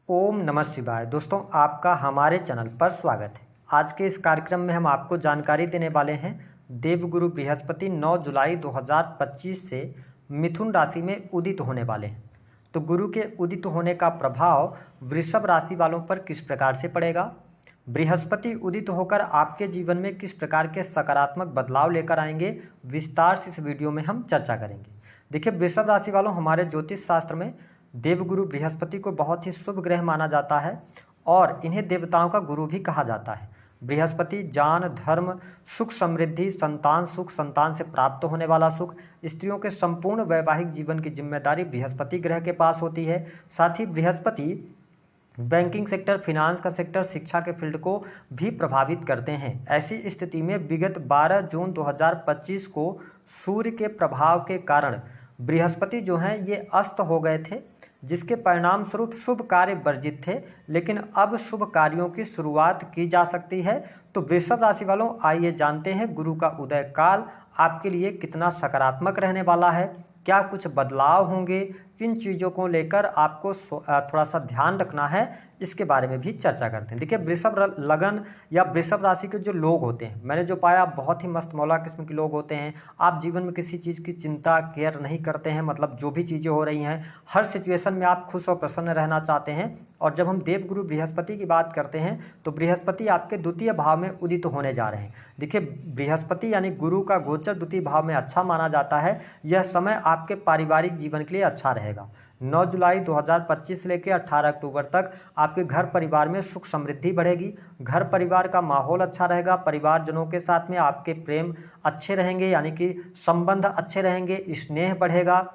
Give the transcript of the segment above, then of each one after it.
ओम नमः शिवाय। दोस्तों, आपका हमारे चैनल पर स्वागत है। आज के इस कार्यक्रम में हम आपको जानकारी देने वाले हैं देवगुरु बृहस्पति 9 जुलाई 2025 से मिथुन राशि में उदित होने वाले हैं। तो गुरु के उदित होने का प्रभाव वृषभ राशि वालों पर किस प्रकार से पड़ेगा, बृहस्पति उदित होकर आपके जीवन में किस प्रकार के सकारात्मक बदलाव लेकर आएंगे, विस्तार से इस वीडियो में हम चर्चा करेंगे। देखिए, वृषभ राशि वालों, हमारे ज्योतिष शास्त्र में देवगुरु बृहस्पति को बहुत ही शुभ ग्रह माना जाता है और इन्हें देवताओं का गुरु भी कहा जाता है। बृहस्पति ज्ञान, धर्म, सुख, समृद्धि, संतान सुख, संतान से प्राप्त होने वाला सुख, स्त्रियों के संपूर्ण वैवाहिक जीवन की जिम्मेदारी बृहस्पति ग्रह के पास होती है। साथ ही बृहस्पति बैंकिंग सेक्टर, फिनांस का सेक्टर, शिक्षा के फील्ड को भी प्रभावित करते हैं। ऐसी स्थिति में विगत 12 जून 2025 को सूर्य के प्रभाव के कारण बृहस्पति जो हैं ये अस्त हो गए थे, जिसके परिणाम स्वरूप शुभ कार्य वर्जित थे, लेकिन अब शुभ कार्यों की शुरुआत की जा सकती है। तो वृषभ राशि वालों, आइए जानते हैं गुरु का उदय काल आपके लिए कितना सकारात्मक रहने वाला है, क्या कुछ बदलाव होंगे, किन चीज़ों को लेकर आपको थोड़ा सा ध्यान रखना है, इसके बारे में भी चर्चा करते हैं। देखिए, वृषभ लगन या वृषभ राशि के जो लोग होते हैं, मैंने जो पाया बहुत ही मस्त मौला किस्म के लोग होते हैं। आप जीवन में किसी चीज़ की चिंता केयर नहीं करते हैं, मतलब जो भी चीज़ें हो रही हैं हर सिचुएशन में आप खुश और प्रसन्न रहना चाहते हैं। और जब हम देवगुरु बृहस्पति की बात करते हैं तो बृहस्पति आपके द्वितीय भाव में उदित होने जा रहे हैं। देखिए, बृहस्पति यानी गुरु का गोचर द्वितीय भाव में अच्छा माना जाता है। यह समय आपके पारिवारिक जीवन के लिए अच्छा रहेगा। 9 जुलाई 2025 से लेकर 18 अक्टूबर तक आपके घर परिवार में सुख समृद्धि बढ़ेगी। घर परिवार का माहौल अच्छा रहेगा। परिवारजनों के साथ में आपके प्रेम अच्छे रहेंगे, यानी कि संबंध अच्छे रहेंगे, स्नेह बढ़ेगा।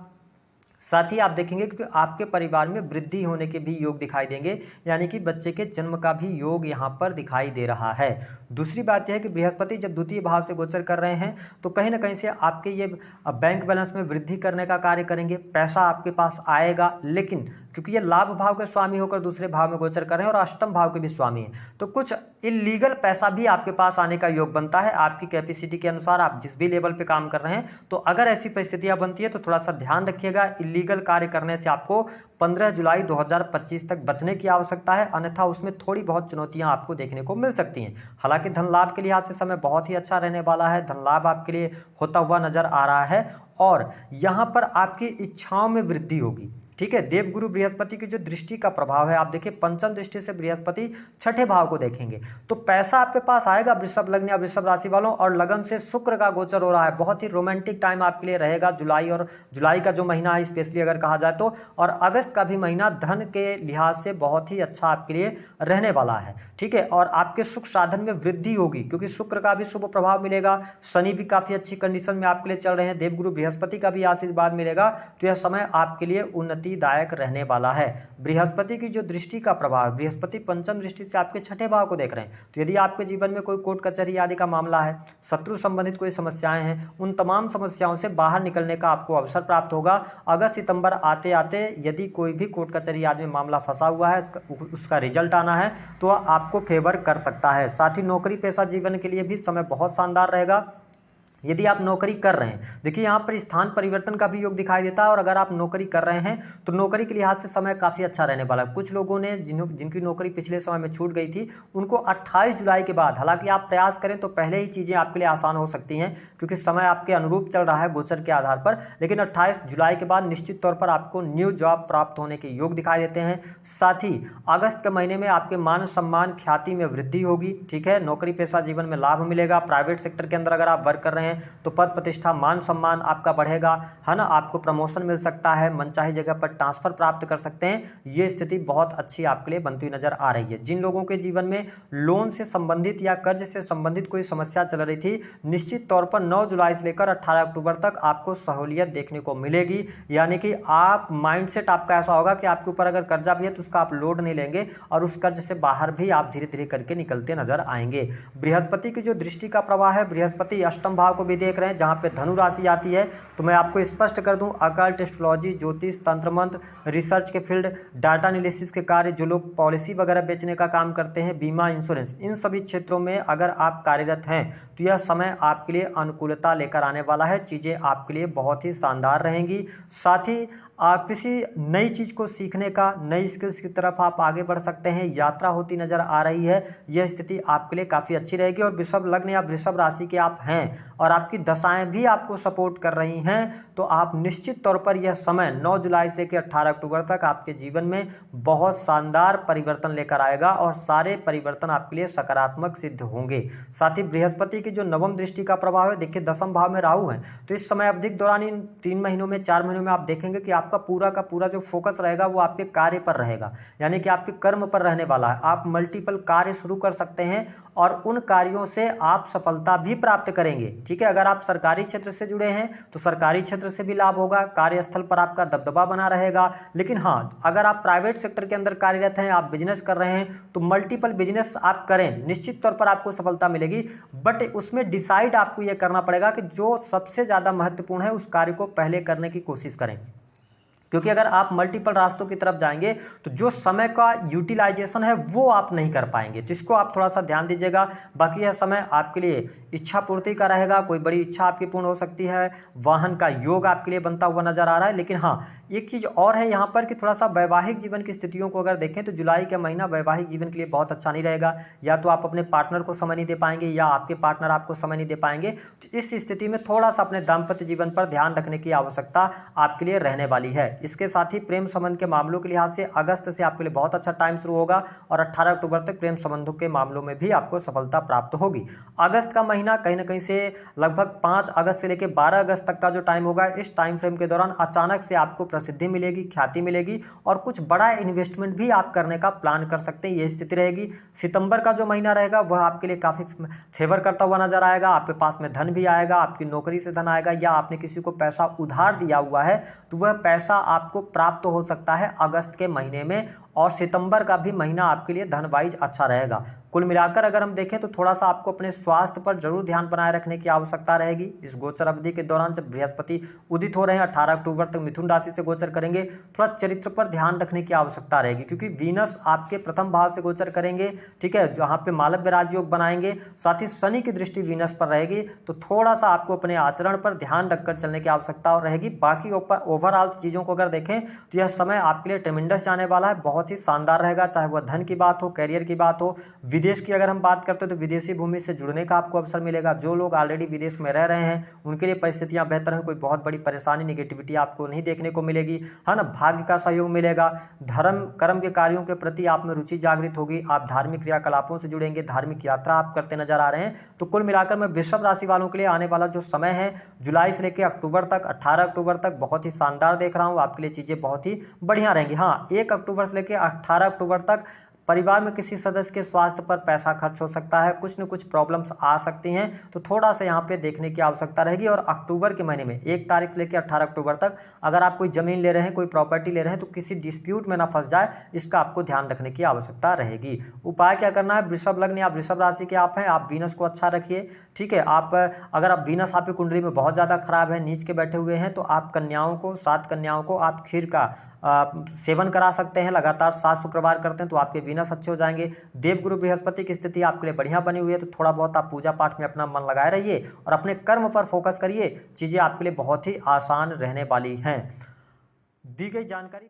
साथ ही आप देखेंगे कि आपके परिवार में वृद्धि होने के भी योग दिखाई देंगे, यानी कि बच्चे के जन्म का भी योग यहाँ पर दिखाई दे रहा है। दूसरी बात यह है कि बृहस्पति जब द्वितीय भाव से गोचर कर रहे हैं तो कहीं ना कहीं से आपके ये बैंक बैलेंस में वृद्धि करने का कार्य करेंगे। पैसा आपके पास आएगा, लेकिन क्योंकि ये लाभ भाव के स्वामी होकर दूसरे भाव में गोचर कर रहे हैं और अष्टम भाव के भी स्वामी हैं, तो कुछ इलीगल पैसा भी आपके पास आने का योग बनता है। आपकी कैपेसिटी के अनुसार आप जिस भी लेवल पे काम कर रहे हैं, तो अगर ऐसी परिस्थितियां बनती है तो थोड़ा सा ध्यान रखिएगा। इलीगल कार्य करने से आपको 15 जुलाई 2025 तक बचने की आवश्यकता है, अन्यथा उसमें थोड़ी बहुत चुनौतियां आपको देखने को मिल सकती हैं। हालांकि धन लाभ के लिहाज से समय बहुत ही अच्छा रहने वाला है। धन लाभ आपके लिए होता हुआ नजर आ रहा है और यहाँ पर आपकी इच्छाओं में वृद्धि होगी। ठीक है, देवगुरु बृहस्पति की जो दृष्टि का प्रभाव है, आप देखिए पंचम दृष्टि से बृहस्पति छठे भाव को देखेंगे तो पैसा आपके पास आएगा वृषभ लग्न या वृषभ राशि वालों। और लगन से शुक्र का गोचर हो रहा है। बहुत ही रोमांटिक टाइम आपके लिए रहेगा। जुलाई का जो महीना है स्पेशली अगर कहा जाए तो, और अगस्त का भी महीना धन के लिहाज से बहुत ही अच्छा आपके लिए रहने वाला है। ठीक है, और आपके सुख साधन में वृद्धि होगी क्योंकि शुक्र का भी शुभ प्रभाव मिलेगा। शनि भी काफी अच्छी कंडीशन में आपके लिए चल रहे हैं। देवगुरु बृहस्पति का भी आशीर्वाद मिलेगा। तो यह समय आपके लिए उन्नतिदायक रहने वाला है। बृहस्पति की जो दृष्टि का प्रभाव, बृहस्पति पंचम दृष्टि से आपके छठे भाव को देख रहे हैं, तो यदि आपके जीवन में कोई कोर्ट कचहरी आदि का मामला है, शत्रु संबंधित कोई समस्याएं हैं, उन तमाम समस्याओं से बाहर निकलने का आपको अवसर प्राप्त होगा। अगस्त सितंबर आते आते यदि कोई भी कोर्ट कचहरी आदि में मामला फंसा हुआ है, उसका रिजल्ट आना है तो आपको फेवर कर सकता है। साथ ही नौकरी पेशा जीवन के लिए भी समय बहुत शानदार रहेगा। यदि आप नौकरी कर रहे हैं, देखिए यहाँ पर स्थान परिवर्तन का भी योग दिखाई देता है। और अगर आप नौकरी कर रहे हैं तो नौकरी के लिहाज से समय काफ़ी अच्छा रहने वाला है। कुछ लोगों ने जिनकी नौकरी पिछले समय में छूट गई थी, उनको 28 जुलाई के बाद, हालांकि आप प्रयास करें तो पहले ही चीज़ें आपके लिए आसान हो सकती हैं क्योंकि समय आपके अनुरूप चल रहा है गोचर के आधार पर, लेकिन 28 जुलाई के बाद निश्चित तौर पर आपको न्यू जॉब प्राप्त होने के योग दिखाई देते हैं। साथ ही अगस्त के महीने में आपके मान सम्मान ख्याति में वृद्धि होगी। ठीक है, नौकरी पेशा जीवन में लाभ मिलेगा। प्राइवेट सेक्टर के अंदर अगर आप वर्क कर रहे हैं तो पद प्रतिष्ठा मान सम्मान आपका बढ़ेगा, है ना। आपको प्रमोशन मिल सकता है, मनचाही जगह पर ट्रांसफर प्राप्त कर सकते हैं। ये स्थिति बहुत अच्छी आपके लिए बनती हुई नजर आ रही है। जिन लोगों के जीवन में लोन से संबंधित या कर्ज से संबंधित कोई समस्या चल रही थी, निश्चित तौर पर 9 जुलाई से लेकर 18 अक्टूबर तक आपको सहूलियत देखने को मिलेगी। यानी कि आप माइंडसेट आपका ऐसा होगा कि आपके ऊपर अगर कर्जा भी है तो उसका आप लोड नहीं लेंगे और उस कर्ज से बाहर भी आप धीरे धीरे करके निकलते नजर आएंगे। बृहस्पति की जो दृष्टि का प्रवाह है, बृहस्पति अष्टम भाव को भी देख रहे हैं जहां पे धनु राशि आती है। तो मैं आपको स्पष्ट कर दूं, अकल्ट, एस्ट्रोलॉजी, ज्योतिष, तंत्र मंत्र, रिसर्च के फील्ड, डाटा एनालिसिस के कार्य, जो लोग पॉलिसी वगैरह बेचने का काम करते हैं, बीमा, इंश्योरेंस, इन सभी क्षेत्रों में अगर आप कार्यरत हैं तो यह समय आपके लिए अनुकूलता लेकर आने वाला है। चीज़ें आपके लिए बहुत ही शानदार रहेंगी। साथ ही किसी नई चीज़ को सीखने का, नई स्किल्स की तरफ आप आगे बढ़ सकते हैं, यात्रा होती नज़र आ रही है। यह स्थिति आपके लिए काफ़ी अच्छी रहेगी। और वृषभ लग्न या वृषभ राशि के आप हैं और आपकी दशाएं भी आपको सपोर्ट कर रही हैं, तो आप निश्चित तौर पर यह समय 9 जुलाई से लेकर 18 अक्टूबर तक आपके जीवन में बहुत शानदार परिवर्तन लेकर आएगा और सारे परिवर्तन आपके लिए सकारात्मक सिद्ध होंगे। साथ ही बृहस्पति की जो नवम दृष्टि का प्रभाव है, देखिए दशम भाव में राहु है, तो इस समय अवधि के दौरान इन 3 महीनों में, 4 महीनों में आप देखेंगे कि आपका पूरा का पूरा जो फोकस रहेगा वो आपके कार्य पर रहेगा, यानी कि आपके कर्म पर रहने वाला है। आप मल्टीपल कार्य शुरू कर सकते हैं और उन कार्यों से आप सफलता भी प्राप्त करेंगे। ठीक है, अगर आप सरकारी क्षेत्र से जुड़े हैं तो सरकारी क्षेत्र से भी लाभ होगा, कार्यस्थल पर आपका दबदबा बना रहेगा। लेकिन हाँ, अगर आप प्राइवेट सेक्टर के अंदर कार्यरत हैं, आप बिजनेस कर रहे हैं, तो मल्टीपल बिजनेस आप करें, निश्चित तौर पर आपको सफलता मिलेगी। बट उसमें डिसाइड आपको यह करना पड़ेगा कि जो सबसे ज़्यादा महत्वपूर्ण है उस कार्य को पहले करने की कोशिश करें, क्योंकि अगर आप मल्टीपल रास्तों की तरफ जाएंगे तो जो समय का यूटिलाइजेशन है वो आप नहीं कर पाएंगे, जिसको आप थोड़ा सा ध्यान दीजिएगा। बाकी यह समय आपके लिए इच्छा पूर्ति का रहेगा, कोई बड़ी इच्छा आपकी पूर्ण हो सकती है, वाहन का योग आपके लिए बनता हुआ नजर आ रहा है। लेकिन हाँ, एक चीज़ और है यहाँ पर कि थोड़ा सा वैवाहिक जीवन की स्थितियों को अगर देखें तो जुलाई का महीना वैवाहिक जीवन के लिए बहुत अच्छा नहीं रहेगा। या तो आप अपने पार्टनर को समय नहीं दे पाएंगे या आपके पार्टनर आपको समय नहीं दे पाएंगे। तो इस स्थिति में थोड़ा सा अपने दाम्पत्य जीवन पर ध्यान रखने की आवश्यकता आपके लिए रहने वाली है। इसके साथ ही प्रेम संबंध के मामलों के लिहाज से अगस्त से आपके लिए बहुत अच्छा टाइम शुरू होगा और 18 अक्टूबर तक प्रेम संबंधों के मामलों में भी आपको सफलता प्राप्त होगी। अगस्त का महीना कहीं ना कहीं से लगभग 5 अगस्त से लेकर 12 अगस्त तक का जो टाइम होगा, इस टाइम फ्रेम के दौरान अचानक से आपको प्रसिद्धि मिलेगी, ख्याति मिलेगी और कुछ बड़ा इन्वेस्टमेंट भी आप करने का प्लान कर सकते हैं, ये स्थिति रहेगी। सितंबर का जो महीना रहेगा वह आपके लिए काफी फेवर करता हुआ नजर आएगा। आपके पास में धन भी आएगा, आपकी नौकरी से धन आएगा, या आपने किसी को पैसा उधार दिया हुआ है तो वह पैसा आपको प्राप्त हो सकता है अगस्त के महीने में। और सितंबर का भी महीना आपके लिए धन वाइज अच्छा रहेगा। कुल मिलाकर अगर हम देखें तो थोड़ा सा आपको अपने स्वास्थ्य पर जरूर ध्यान बनाए रखने की आवश्यकता रहेगी। इस गोचर अवधि के दौरान जब बृहस्पति उदित हो रहे हैं, 18 अक्टूबर तक मिथुन राशि से गोचर करेंगे, थोड़ा चरित्र पर ध्यान रखने की आवश्यकता रहेगी, क्योंकि वीनस आपके प्रथम भाव से गोचर करेंगे। ठीक है, जहाँ पे मालव्य राजयोग बनाएंगे, साथ ही शनि की दृष्टि वीनस पर रहेगी, तो थोड़ा सा आपको अपने आचरण पर ध्यान रखकर चलने की आवश्यकता रहेगी। बाकी ओवरऑल चीज़ों को अगर देखें तो यह समय आपके लिए ट्रेमेंडस जाने वाला है, बहुत ही शानदार रहेगा, चाहे वह धन की बात हो, कैरियर की बात हो। विदेश की अगर हम बात करते हैं तो विदेशी भूमि से जुड़ने का आपको अवसर मिलेगा। जो लोग ऑलरेडी विदेश में रह रहे हैं उनके लिए परिस्थितियां बेहतर हैं, कोई बहुत बड़ी परेशानी, निगेटिविटी आपको नहीं देखने को मिलेगी, है ना। भाग्य का सहयोग मिलेगा, धर्म कर्म के कार्यों के प्रति आप में रुचि जागृत होगी, आप धार्मिक क्रियाकलापों से जुड़ेंगे, धार्मिक यात्रा आप करते नजर आ रहे हैं। तो कुल मिलाकर मैं वृषभ राशि वालों के लिए आने वाला जो समय है जुलाई से लेकर अक्टूबर तक, 18 अक्टूबर तक बहुत ही शानदार देख रहा हूँ। आपके लिए चीजें बहुत ही बढ़िया रहेंगी। हाँ, 1 अक्टूबर से लेकर 18 अक्टूबर तक परिवार में किसी सदस्य के स्वास्थ्य पर पैसा खर्च हो सकता है, कुछ न कुछ प्रॉब्लम्स आ सकती हैं, तो थोड़ा सा यहाँ पे देखने की आवश्यकता रहेगी। और अक्टूबर के महीने में 1 तारीख से लेकर 18 अक्टूबर तक अगर आप कोई जमीन ले रहे हैं, कोई प्रॉपर्टी ले रहे हैं, तो किसी डिस्प्यूट में ना फंस जाए, इसका आपको ध्यान रखने की आवश्यकता रहेगी। उपाय क्या करना है, वृषभ लग्न या वृषभ राशि के आप हैं, आप वीनस को अच्छा रखिए। ठीक है, आप अगर आप वीनस आपकी कुंडली में बहुत ज़्यादा खराब है, नीच के बैठे हुए हैं, तो आप कन्याओं को, 7 कन्याओं को आप खीर का सेवन करा सकते हैं। लगातार 7 शुक्रवार करते हैं तो आपके वीनस अच्छे हो जाएंगे। देवगुरु बृहस्पति की स्थिति आपके लिए बढ़िया बनी हुई है, तो थोड़ा बहुत आप पूजा पाठ में अपना मन लगाए रहिए और अपने कर्म पर फोकस करिए, चीज़ें आपके लिए बहुत ही आसान रहने वाली हैं। दी गई जानकारी